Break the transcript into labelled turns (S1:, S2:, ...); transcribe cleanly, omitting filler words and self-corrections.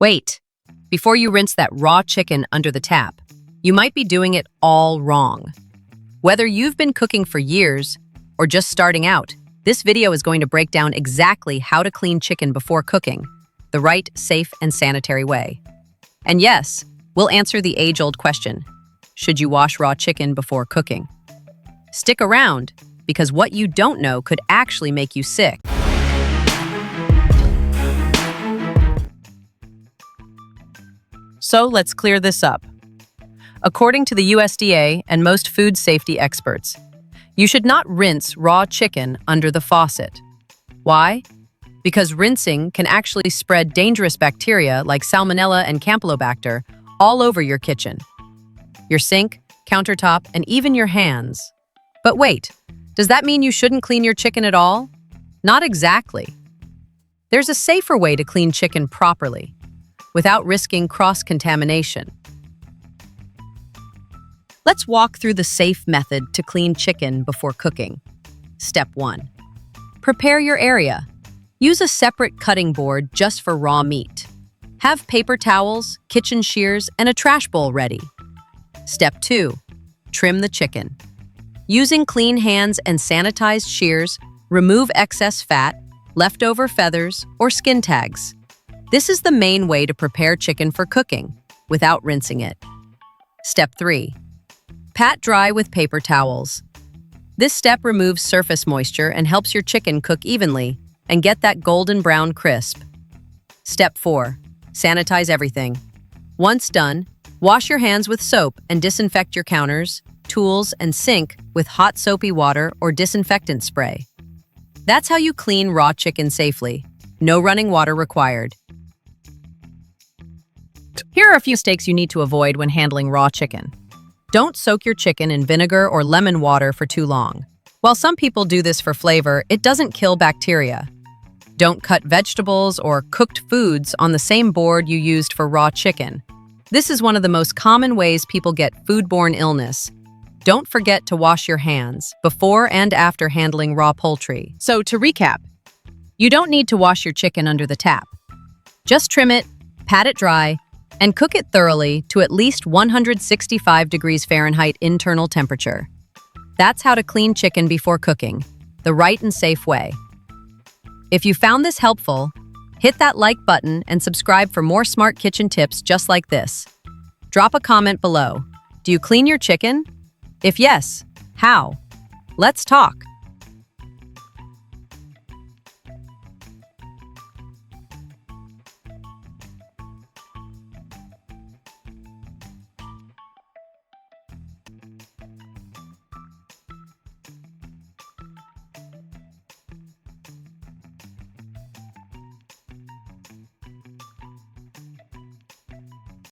S1: Wait, before you rinse that raw chicken under the tap, you might be doing it all wrong. Whether you've been cooking for years or just starting out, this video is going to break down exactly how to clean chicken before cooking, the right, safe, and sanitary way. And yes, we'll answer the age-old question, should you wash raw chicken before cooking? Stick around, because what you don't know could actually make you sick. So let's clear this up. According to the USDA and most food safety experts, you should not rinse raw chicken under the faucet. Why? Because rinsing can actually spread dangerous bacteria like Salmonella and Campylobacter all over your kitchen, your sink, countertop, and even your hands. But wait, does that mean you shouldn't clean your chicken at all? Not exactly. There's a safer way to clean chicken properly, without risking cross-contamination. Let's walk through the safe method to clean chicken before cooking. Step 1. Prepare your area. Use a separate cutting board just for raw meat. Have paper towels, kitchen shears, and a trash bowl ready. Step 2. Trim the chicken. Using clean hands and sanitized shears, remove excess fat, leftover feathers, or skin tags. This is the main way to prepare chicken for cooking, without rinsing it. Step 3. Pat dry with paper towels. This step removes surface moisture and helps your chicken cook evenly and get that golden brown crisp. Step 4. Sanitize everything. Once done, wash your hands with soap and disinfect your counters, tools, and sink with hot soapy water or disinfectant spray. That's how you clean raw chicken safely. No running water required. Here are a few mistakes you need to avoid when handling raw chicken. Don't soak your chicken in vinegar or lemon water for too long. While some people do this for flavor, it doesn't kill bacteria. Don't cut vegetables or cooked foods on the same board you used for raw chicken. This is one of the most common ways people get foodborne illness. Don't forget to wash your hands before and after handling raw poultry. So to recap, you don't need to wash your chicken under the tap. Just trim it, pat it dry, and cook it thoroughly to at least 165 degrees Fahrenheit internal temperature. That's how to clean chicken before cooking, the right and safe way. If you found this helpful, hit that like button and subscribe for more smart kitchen tips just like this. Drop a comment below. Do you clean your chicken? If yes, how? Let's talk.